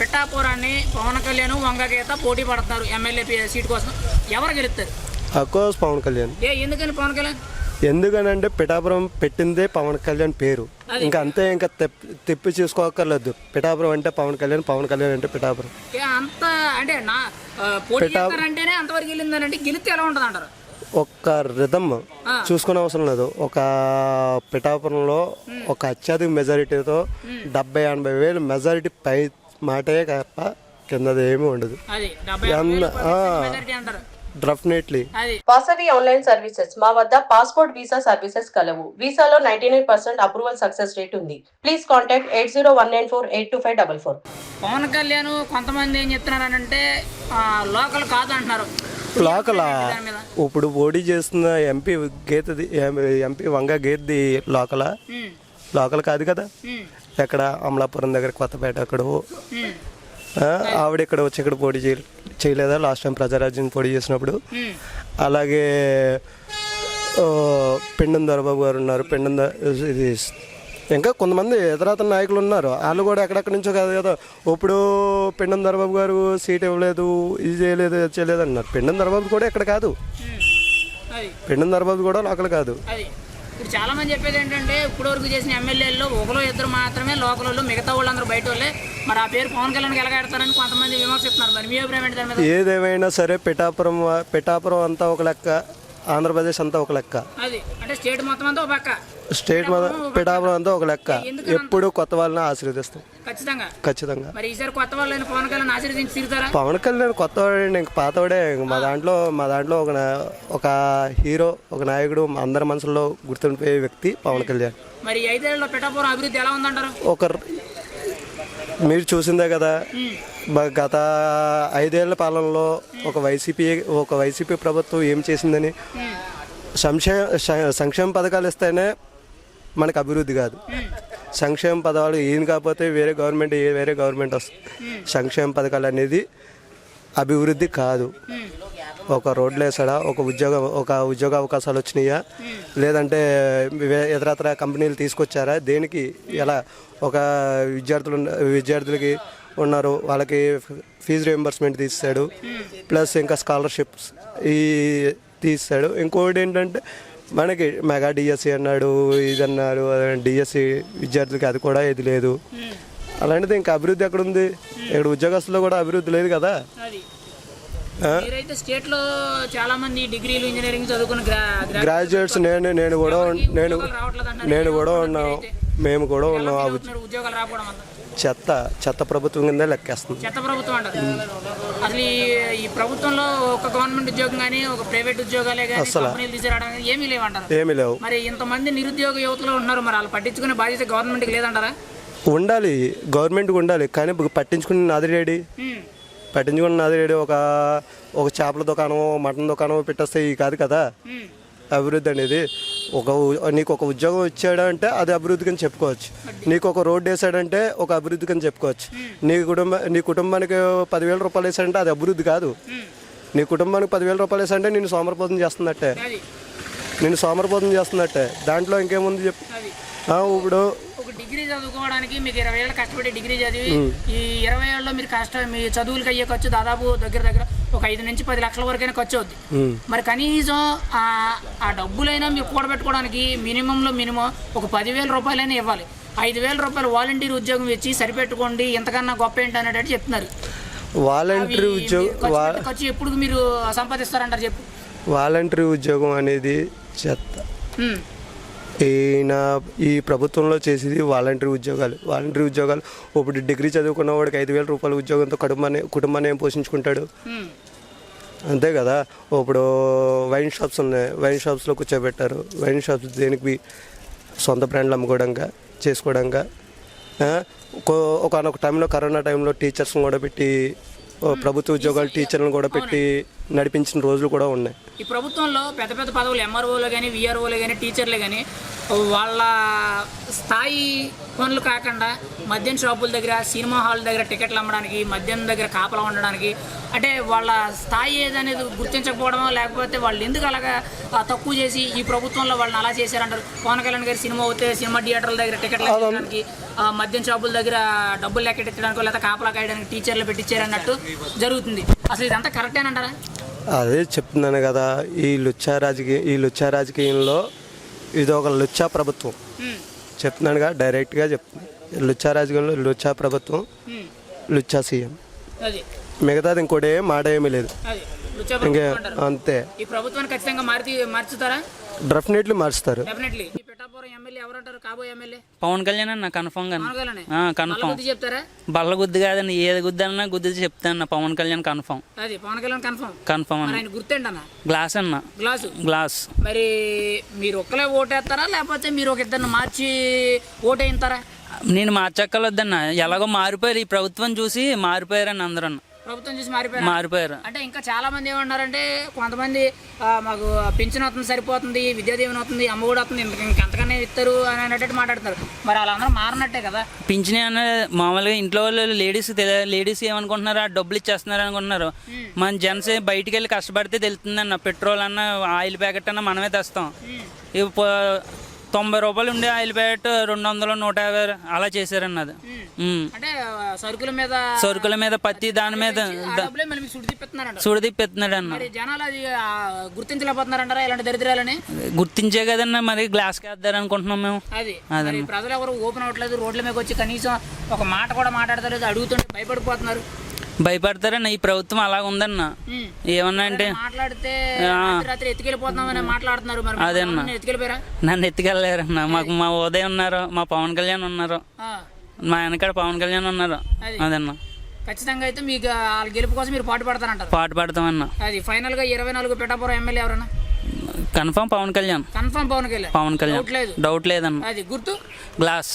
పిఠాపురాన్ని పవన్ కళ్యాణ్ వంగగీత పోటీ పడుతున్నారు MLA seat కోసం. ఎవరు గెలుస్తారు? అఫ్కోర్స్ పవన్ కళ్యాణ్. ఎందుకని పవన్ కళ్యాణ్? ఎందుకనంటే పిఠాపురం పెట్టిందే పవన్ కళ్యాణ్ పేరు. ఇంకా అంతే, ఇంకా తిప్పి చూసుకోకర్లేదు. పిఠాపురం అంటే పవన్ కళ్యాణ్, పవన్ కళ్యాణ్ అంటే పిఠాపురం. అంత అంటే నా పోటీ అంటేనే అంతవరకు వెళ్ళిందనంటే గెలిస్తే ఎలా ఉంటుంది అంటారు? ఒక్క రిధమ్ చూసుకునే అవసరం లేదు. ఒక పిఠాపురంలో ఒక అత్యధిక మెజారిటీతో 70-80 వేలు మెజారిటీ పై మాటే తప్ప కిందది ఏమీ ఉండదు. డెఫినెట్లీ. వాసవి ఆన్లైన్ సర్వీసెస్ మా వద్ద పాస్పోర్ట్ వీసా సర్వీసెస్ కలవు. వీసాలో 99% అప్రూవల్ సక్సెస్ రేట్ ఉంది. Please contact 8019482544. పవన్ కళ్యాణ్ కొంతమంది ఏం చెప్తున్నారంటే లోకల్ కాదు అంటున్నారు. లోకలా? ఇప్పుడు పోటీ చేస్తున్న ఎంపీ వంగ గీతది లోకల్ కాదు కదా. ఎక్కడ అమలాపురం దగ్గర కొత్తపేట అక్కడ ఆవిడ ఇక్కడ వచ్చి ఇక్కడ పోటీ చేయలేదా లాస్ట్ టైం ప్రజారాజ్యం పోటీ చేసినప్పుడు? అలాగే పెండం దొరబాబు గారు ఉన్నారు. ఇది ఇంకా కొంతమంది ఎదురాతన నాయకులు ఉన్నారు. వాళ్ళు కూడా ఎక్కడెక్కడి నుంచో కాదు కదా. ఇప్పుడు పెండం దొరబాబు గారు సీట్ ఇవ్వలేదు, ఇది చేయలేదు, అది చేయలేదు అన్నారు. పెండం దొరబాబు కూడా ఎక్కడ కాదు. పెండం దొరబాబు కూడా లోకల్ కాదు. ఇప్పుడు చాలా మంది చెప్పేది ఏంటంటే ఇప్పుడు వరకు చేసిన ఎమ్మెల్యేల్లో ఒకరు ఇద్దరు మాత్రమే లోకల్ వాళ్ళు, మిగతా వాళ్ళందరూ బయట వాళ్ళే. మరి ఆ పేరు పవన్ కళ్యాణ్ ఎలాగెడతారని కొంతమంది విమర్శిస్తున్నారు. మరి మీ అభిప్రాయం ఏంటి దాని మీద? ఏదేమైనా సరే పిఠాపురం అంతా ఒక లెక్క, ఆంధ్రప్రదేశ్ అంతా ఒక లెక్క. అది అంటే స్టేట్ మొత్తం అంతా ఒక పక్క, స్టేట్ పిఠాపురం అంతా ఒక లెక్క. ఎప్పుడు కొత్త వాళ్ళని ఆశీర్వదిస్తాం ఖచ్చితంగా. మరి ఈసారి కొత్త వాళ్ళని పవన్ కళ్యాణ్ ఆశీర్వదించి తిరుగుతారా? పవన్ కళ్యాణ్ కొత్తవాడే, ఇంక పాతవాడే. మా దాంట్లో ఒక హీరో, ఒక నాయకుడు, అందరి మనసులో గుర్తుండిపోయే వ్యక్తి పవన్ కళ్యాణ్. మరి 5 ఏళ్లలో పిఠాపురం అభివృద్ధి ఎలా ఉందంటారు? మీరు చూసిందే కదా, గత 5 ఏళ్ల పాలనలో ఒక వైసీపీ ప్రభుత్వం ఏం చేసిందని. సంక్షేమ పథకాలు ఇస్తేనే మనకు అభివృద్ధి కాదు. సంక్షేమ పథకాలు ఏం కాకపోతే వేరే గవర్నమెంట్ వస్తుంది. సంక్షేమ పథకాలు అనేది అభివృద్ధి కాదు. ఒక రోడ్లు వేసాడా, ఒక ఉద్యోగ అవకాశాలు వచ్చినాయా, లేదంటే ఇతరత్ర కంపెనీలు తీసుకొచ్చారా, దేనికి ఎలా? ఒక విద్యార్థులకి ఉన్నారు, వాళ్ళకి ఫీజు రియంబర్స్మెంట్ తీస్తాడు, ప్లస్ ఇంకా స్కాలర్షిప్స్ తీస్తాడు. ఇంకోటి ఏంటంటే మనకి మెగా డిఎస్సి అన్నాడు, ఇది అన్నాడు. డిఎస్సి విద్యార్థులకి అది కూడా ఇది లేదు. అలాంటిది ఇంకా అభివృద్ధి ఎక్కడ ఉంది? ఇక్కడ ఉద్యోగస్తుల్లో కూడా అభివృద్ధి లేదు కదా. గ్రాడ్యుయేట్స్ నేను కూడా ఉన్నాను, మేము కూడా ఉన్నాం. చెత్త ప్రభుత్వం కింద లెక్కేస్తుంది. చెత్త ప్రభుత్వం అంటారు. అసలు ఈ ప్రభుత్వంలో ఒక గవర్నమెంట్ ఉద్యోగం కానీ ఒక ప్రైవేట్ ఉద్యోగాలే కానీ కంపెనీలు తీసుకురావడానికి ఏమీ లేవు. మరి ఇంతమంది నిరుద్యోగ యువతలు ఉన్నారు, మరి వాళ్ళు పట్టించుకునే బాధ్యత గవర్నమెంట్కి లేదంటారా? ఉండాలి, గవర్నమెంట్కి ఉండాలి. కానీ పట్టించుకుని నాదిరేడి ఒక చేపల దుకాణం, మటన్ దుకాణం పెట్టేస్తే కాదు కదా అభివృద్ధి అనేది. నీకు ఒక ఉద్యోగం ఇచ్చాడంటే అది అభివృద్ధి కింద చెప్పుకోవచ్చు. నీకు ఒక రోడ్డు వేసాడంటే ఒక అభివృద్ధి కింద చెప్పుకోవచ్చు. నీ కుటుంబానికి 10,000 రూపాయలు వేసాడంటే అది అభివృద్ధి కాదు. నీ కుటుంబానికి 10,000 రూపాయలు వేసాడంటే నేను సోమరపోతం చేస్తున్నట్టే. దాంట్లో ఇంకేముంది చెప్పు. ఇప్పుడు ఒక డిగ్రీ చదువుకోవడానికి మీకు 20 ఏళ్ళు కష్టపడి డిగ్రీ చదివి ఈ 20 ఏళ్ళలో మీరు మీ చదువులకి అయ్యే ఖర్చు దాదాపు దగ్గర ఒక 5 నుంచి 10 లక్షల వరకైనా ఖర్చు అవుద్ది. మరి కనీసం ఆ డబ్బులైనా మీరు కూడబెట్టుకోవడానికి మినిమం ఒక 10,000 రూపాయలైనా ఇవ్వాలి. 5,000 రూపాయలు వాలంటీర్ ఉద్యోగం ఇచ్చి సరిపెట్టుకోండి, ఎంతకన్నా గొప్ప ఏంటి అనేటట్టు చెప్తున్నారు. వాలంటీర్ ఉద్యోగం ఖర్చు ఎప్పుడు మీరు సంపాదిస్తారంటారు చెప్పు? వాలంటీర్ ఉద్యోగం అనేది చెత్త. ఈ ప్రభుత్వంలో చేసేది వాలంటీర్ ఉద్యోగాలు. ఇప్పుడు డిగ్రీ చదువుకున్న వాడికి 5,000 రూపాయల ఉద్యోగంతో కుటుంబాన్ని ఏం పోషించుకుంటాడు? అంతే కదా. ఇప్పుడు వైన్ షాప్స్ ఉన్నాయి, వైన్ షాప్స్లో కూర్చోబెట్టారు. వైన్ షాప్స్ దేనికి? సొంత బ్రాండ్లు చేసుకోవడంగా. ఒకనొక టైంలో, కరోనా టైంలో టీచర్స్ని కూడా పెట్టి, ప్రభుత్వ ఉద్యోగాలు టీచర్లను కూడా పెట్టి నడిపించిన రోజులు కూడా ఉన్నాయి. ఈ ప్రభుత్వంలో పెద్ద పెద్ద పదవులు ఎంఆర్ఓలు కానీ విఆర్ఓలు కానీ టీచర్లు కానీ వాళ్ళ స్థాయి పనులు కాకుండా మద్యం షాపుల దగ్గర సినిమా హాల్ దగ్గర టికెట్లు అమ్మడానికి మద్యం దగ్గర కాపలా ఉండడానికి అంటే వాళ్ళ స్థాయి ఏదనేది గుర్తించకపోవడమో లేకపోతే వాళ్ళు ఎందుకు అలాగా తక్కువ చేసి ఈ ప్రభుత్వంలో వాళ్ళని అలా చేశారంటారు. పవన్ కళ్యాణ్ గారి సినిమా అవుతే సినిమా థియేటర్ల దగ్గర టికెట్లు ఎక్కడానికి మద్యం షాపుల దగ్గర డబ్బులు లెక్కెట్టడానికి లేదా కాపలా కాయడానికి టీచర్లు పెట్టించారన్నట్టు జరుగుతుంది. అసలు ఇదంతా కరెక్టేనంటారా? అదే చెప్తున్నాను కదా, ఈ లుచ్చా రాజకీయంలో ఇది ఒక లుచ్చా ప్రభుత్వం చెప్తున్నానుగా, డైరెక్ట్గా చెప్తున్నాను. లుచ్చా రాజకీయంలో లుచ్చా ప్రభుత్వం, లుచ్చా సీఎం, మిగతాది ఇంకోటి మాట ఏమీ లేదు. ఇంకా అంతే. ఈ ప్రభుత్వాన్ని ఖచ్చితంగా మార్చుతారా? డెఫినెట్లీ మార్చుతారు. పవన్ కళ్యాణ్ అన్న కన్ఫర్మ్ గా కన్ఫర్మ్ బల్ల గుద్దు కాదండి, ఏది గుద్దన్నా గుద్దు చెప్తాను. పవన్ కళ్యాణ్ కన్ఫర్మ్. కన్ఫర్మ్ అన్న. గ్లాస్ అన్న, గ్లాస్. మరి మీరు ఒక్కలే ఓటేస్తారా లేకపోతే మీరు ఒక ఇద్దరిని మార్చి ఓటేస్తారా? నేను మార్చక్కర్లేదన్న, ఎలాగో మారిపోయారు. ఈ ప్రభుత్వం చూసి మారిపోయారని అందరూ ప్రభుత్వం చూసి మారిపోయారు. అంటే ఇంకా చాలా మంది ఏమన్నారంటే కొంతమంది మాకు పింఛన్ అవుతుంది, సరిపోతుంది, విద్యాదీవెన అవుతుంది, అమ్మ కూడా అవుతుంది, ఇంకెంతకన్నా ఇస్తారు అని అనేటట్టు మాట్లాడుతున్నారు. మరి వాళ్ళందరూ మారినట్టే కదా. పింఛన్ అన్న మామూలుగా ఇంట్లో వాళ్ళు లేడీస్ ఏమనుకుంటున్నారు, ఆ డబ్బులు ఇచ్చేస్తున్నారు అనుకుంటున్నారు. మన జెంట్స్ బయటికి వెళ్ళి కష్టపడితే తెలుస్తుందన్న. పెట్రోల్ అన్న ఆయిల్ ప్యాకెట్ అన్న మనమే తెస్తాం. 90 రూపాయలు ఉండే ఆయిల్ ప్యాకెట్ 200, 150 అలా చేశారన్నది. అంటే సరుకుల మీద ప్రతి దాని మీద సుడి తిప్పిస్తున్నాడు అన్న. జనాలు అది గుర్తించలేకపోతున్నారంటారా ఇలాంటి దరిద్రాలని? గుర్తించే కదన్నా, మరి గ్లాస్ వేద్దారు అనుకుంటున్నాం మేము. అది ప్రజలు ఎవరు ఓపెన్ అవ్వట్లేదు, రోడ్ల మీద వచ్చి కనీసం ఒక మాట కూడా మాట్లాడతారు, అడుగుతుంటే భయపడిపోతున్నారు. భయపడతారన్న, ఈ ప్రభుత్వం అలా ఉందన్న. ఏమన్నా అంటే మాట్లాడితే ఎత్తుకెళ్ళిపోతున్నామని మాట్లాడుతున్నారు. అదన్నా, నన్ను ఎత్తుకెళ్ళలేరన్న. మాకు మా ఉదయం ఉన్నారు, మా పవన్ కళ్యాణ్ ఉన్నారు, మా వెనకాడ పవన్ కళ్యాణ్ ఉన్నారు. అదన్నా ఖచ్చితంగా అయితే మీకు వాళ్ళ గెలుపు కోసం మీరు పాటు పడతారంటారు? పాటు పడతామన్నా. అది ఫైనల్ గా 24 పిఠాపురం ఎమ్మెల్యే ఎవరన్నా? Confirm Pawan Kalyan. Confirm Pawan Kalyan. Doubt లేదన్న. అది గుర్తు గ్లాస్.